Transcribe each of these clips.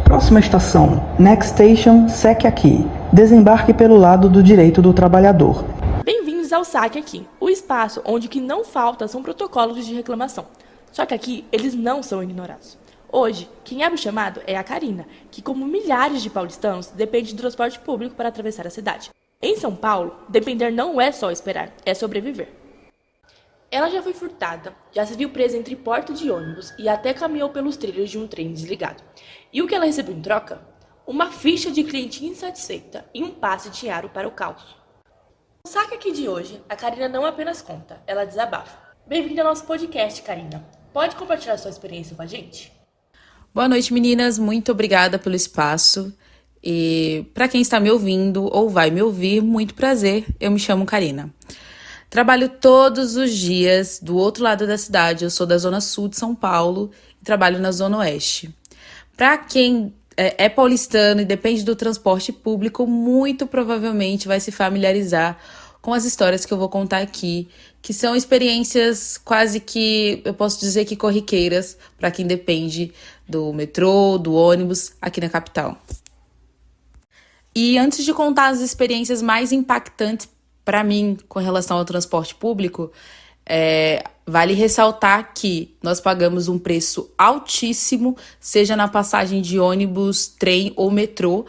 Próxima estação, Next Station, Seque Aqui. Desembarque pelo lado do direito do trabalhador. Bem-vindos ao Saque Aqui, o espaço onde o que não falta são protocolos de reclamação. Só que aqui eles não são ignorados. Hoje, quem abre o chamado é a Karina, que, como milhares de paulistanos, depende do transporte público para atravessar a cidade. Em São Paulo, depender não é só esperar, é sobreviver. Ela já foi furtada, já se viu presa entre porta de ônibus e até caminhou pelos trilhos de um trem desligado. E o que ela recebeu em troca? Uma ficha de cliente insatisfeita e um passe diário para o caos. No Saque Aqui de hoje, a Karina não apenas conta, ela desabafa. Bem-vinda ao nosso podcast, Karina. Pode compartilhar sua experiência com a gente? Boa noite, meninas. Muito obrigada pelo espaço. E para quem está me ouvindo ou vai me ouvir, muito prazer. Eu me chamo Karina. Trabalho todos os dias do outro lado da cidade. Eu sou da Zona Sul de São Paulo e trabalho na Zona Oeste. Para quem é paulistano e depende do transporte público, muito provavelmente vai se familiarizar com as histórias que eu vou contar aqui, que são experiências quase que, eu posso dizer que corriqueiras, para quem depende do metrô, do ônibus, aqui na capital. E antes de contar as experiências mais impactantes para mim com relação ao transporte público, vale ressaltar que nós pagamos um preço altíssimo, seja na passagem de ônibus, trem ou metrô,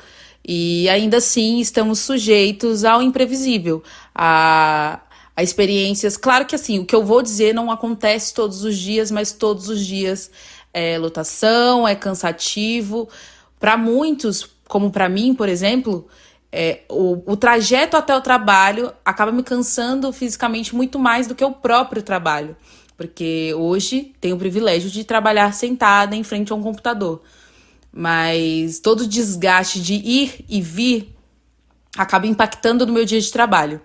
e ainda assim estamos sujeitos ao imprevisível, a experiências. Claro que assim, o que eu vou dizer não acontece todos os dias, mas todos os dias é lotação, é cansativo. Para muitos, como para mim, por exemplo, o trajeto até o trabalho acaba me cansando fisicamente muito mais do que o próprio trabalho, porque hoje tenho o privilégio de trabalhar sentada em frente a um computador, mas todo o desgaste de ir e vir acaba impactando no meu dia de trabalho.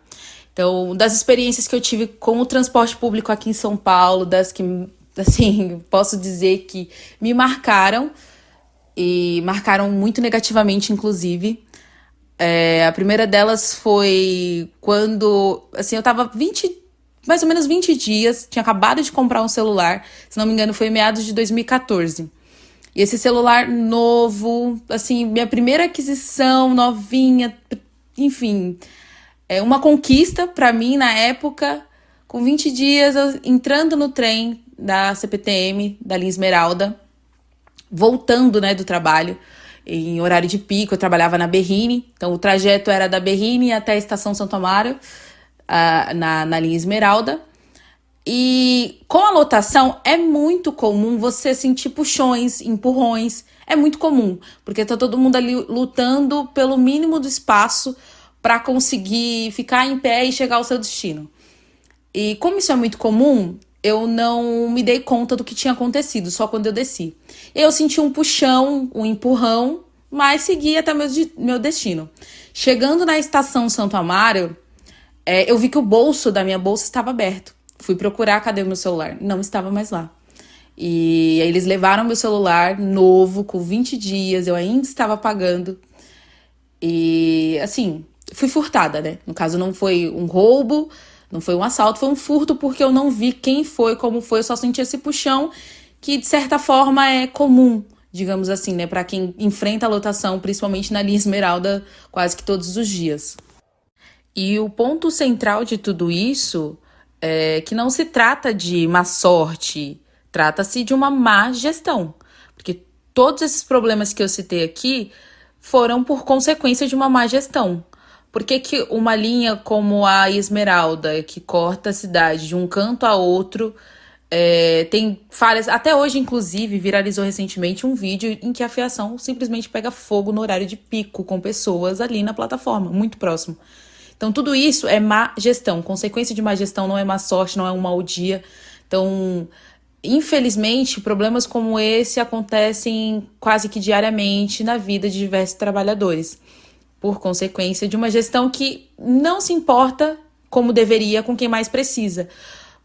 Então, das experiências que eu tive com o transporte público aqui em São Paulo, das que, assim, posso dizer que me marcaram, e marcaram muito negativamente, inclusive. A primeira delas foi quando, assim, eu tava mais ou menos 20 dias, tinha acabado de comprar um celular, se não me engano foi em meados de 2014. E esse celular novo, assim, minha primeira aquisição, novinha, enfim, uma conquista pra mim na época. Com 20 dias, eu entrando no trem da CPTM, da linha Esmeralda, voltando, né, do trabalho, em horário de pico. Eu trabalhava na Berrini, então o trajeto era da Berrini até a Estação Santo Amaro, na linha Esmeralda. E com a lotação é muito comum você sentir puxões, empurrões, é muito comum, porque tá todo mundo ali lutando pelo mínimo do espaço para conseguir ficar em pé e chegar ao seu destino. E como isso é muito comum, eu não me dei conta do que tinha acontecido, só quando eu desci. Eu senti um puxão, um empurrão, mas segui até meu destino. Chegando na Estação Santo Amaro, eu vi que o bolso da minha bolsa estava aberto. Fui procurar, cadê o meu celular? Não estava mais lá. E aí eles levaram meu celular novo, com 20 dias, eu ainda estava pagando. E, assim, fui furtada, né? No caso, não foi um roubo, não foi um assalto, foi um furto, porque eu não vi quem foi, como foi, eu só senti esse puxão, que de certa forma é comum, digamos assim, né? Para quem enfrenta a lotação, principalmente na linha Esmeralda, quase que todos os dias. E o ponto central de tudo isso é que não se trata de má sorte, trata-se de uma má gestão. Porque todos esses problemas que eu citei aqui foram por consequência de uma má gestão. Por que que uma linha como a Esmeralda, que corta a cidade de um canto a outro, tem falhas? Até hoje, inclusive, viralizou recentemente um vídeo em que a fiação simplesmente pega fogo no horário de pico, com pessoas ali na plataforma, muito próximo. Então, tudo isso é má gestão. Consequência de má gestão não é má sorte, não é um mau dia. Então, infelizmente, problemas como esse acontecem quase que diariamente na vida de diversos trabalhadores, por consequência de uma gestão que não se importa como deveria com quem mais precisa.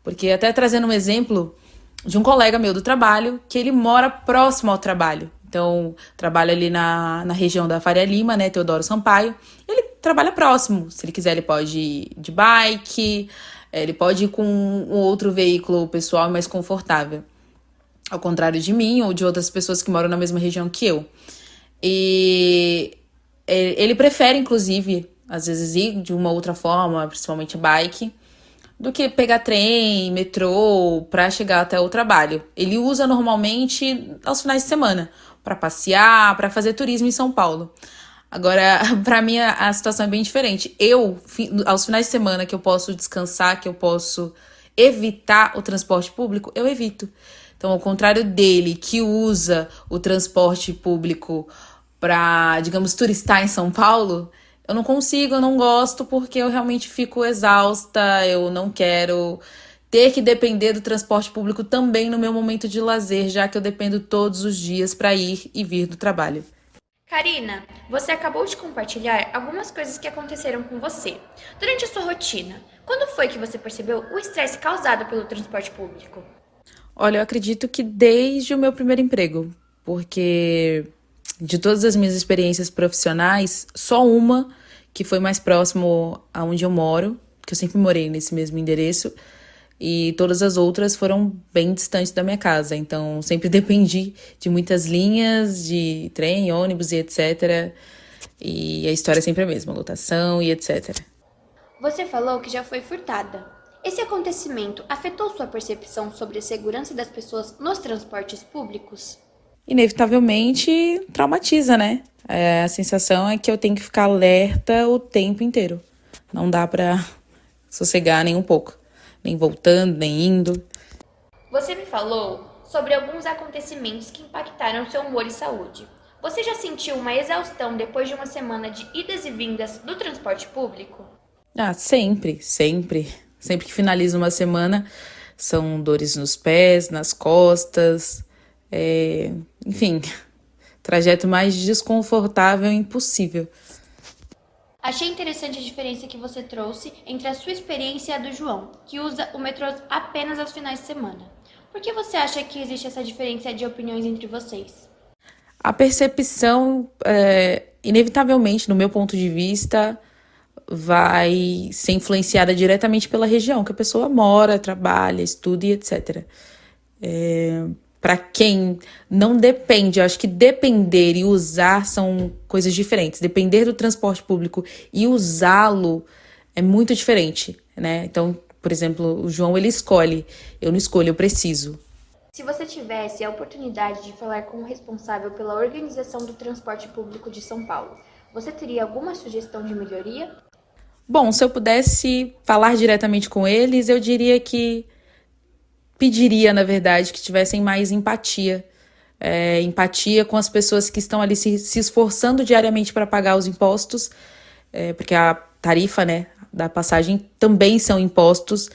Porque, até trazendo um exemplo de um colega meu do trabalho, que ele mora próximo ao trabalho. Então, trabalha ali na região da Faria Lima, né, Teodoro Sampaio. Ele trabalha próximo. Se ele quiser, ele pode ir de bike, ele pode ir com um outro veículo pessoal mais confortável. ao contrário de mim ou de outras pessoas que moram na mesma região que eu. E ele prefere, inclusive, às vezes ir de uma outra forma, principalmente bike, do que pegar trem, metrô, para chegar até o trabalho. Ele usa normalmente aos finais de semana, para passear, para fazer turismo em São Paulo. Agora, para mim, a situação é bem diferente. Aos finais de semana que eu posso descansar, que eu posso evitar o transporte público, eu evito. Então, ao contrário dele, que usa o transporte público para, digamos, turistar em São Paulo, eu não consigo, eu não gosto, porque eu realmente fico exausta, eu não quero ter que depender do transporte público também no meu momento de lazer, já que eu dependo todos os dias para ir e vir do trabalho. Karina, você acabou de compartilhar algumas coisas que aconteceram com você durante a sua rotina. Quando foi que você percebeu o estresse causado pelo transporte público? Olha, eu acredito que desde o meu primeiro emprego, porque de todas as minhas experiências profissionais, só uma que foi mais próximo aonde eu moro, que eu sempre morei nesse mesmo endereço, e todas as outras foram bem distantes da minha casa. Então, sempre dependi de muitas linhas de trem, ônibus e etc. E a história é sempre a mesma, lotação e etc. Você falou que já foi furtada. Esse acontecimento afetou sua percepção sobre a segurança das pessoas nos transportes públicos? Inevitavelmente, traumatiza, né? A sensação é que eu tenho que ficar alerta o tempo inteiro. Não dá pra sossegar nem um pouco. Nem voltando, nem indo. Você me falou sobre alguns acontecimentos que impactaram seu humor e saúde. Você já sentiu uma exaustão depois de uma semana de idas e vindas do transporte público? Sempre. Sempre que finaliza uma semana, são dores nos pés, nas costas. Enfim, trajeto mais desconfortável impossível. Achei interessante a diferença que você trouxe entre a sua experiência e a do João, que usa o metrô apenas aos finais de semana. Por que você acha que existe essa diferença de opiniões entre vocês? A percepção, inevitavelmente, no meu ponto de vista, vai ser influenciada diretamente pela região que a pessoa mora, trabalha, estuda e etc. Para quem não depende, eu acho que depender e usar são coisas diferentes. Depender do transporte público e usá-lo é muito diferente, né? Então, por exemplo, o João, ele escolhe. Eu não escolho, eu preciso. Se você tivesse a oportunidade de falar com o responsável pela organização do transporte público de São Paulo, você teria alguma sugestão de melhoria? Bom, se eu pudesse falar diretamente com eles, eu diria que pediria, na verdade, que tivessem mais empatia. Empatia com as pessoas que estão ali se esforçando diariamente para pagar os impostos, porque a tarifa, né, da passagem também são impostos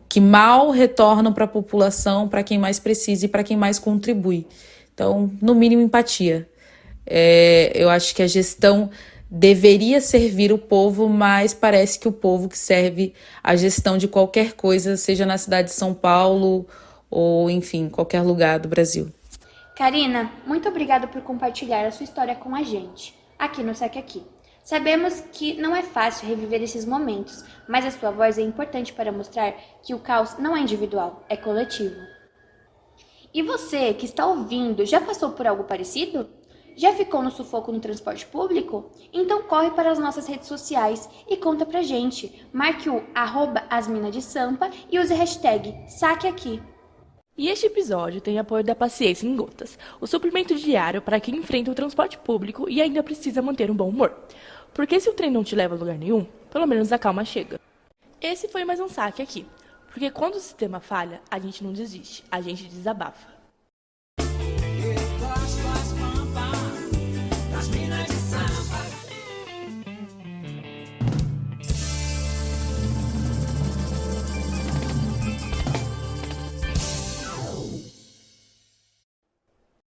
que mal retornam para a população, para quem mais precisa e para quem mais contribui. Então, no mínimo, empatia. Eu acho que a gestão deveria servir o povo, mas parece que o povo que serve a gestão de qualquer coisa, seja na cidade de São Paulo ou, enfim, qualquer lugar do Brasil. Karina, muito obrigada por compartilhar a sua história com a gente, aqui no Saque Aqui. Sabemos que não é fácil reviver esses momentos, mas a sua voz é importante para mostrar que o caos não é individual, é coletivo. E você que está ouvindo, já passou por algo parecido? Já ficou no sufoco no transporte público? Então corre para as nossas redes sociais e conta pra gente. Marque o @asminadesampa e use a hashtag #SaqueAqui. E este episódio tem apoio da Paciência em Gotas, o suplemento diário para quem enfrenta o transporte público e ainda precisa manter um bom humor. Porque se o trem não te leva a lugar nenhum, pelo menos a calma chega. Esse foi mais um Saque Aqui, porque quando o sistema falha, a gente não desiste, a gente desabafa.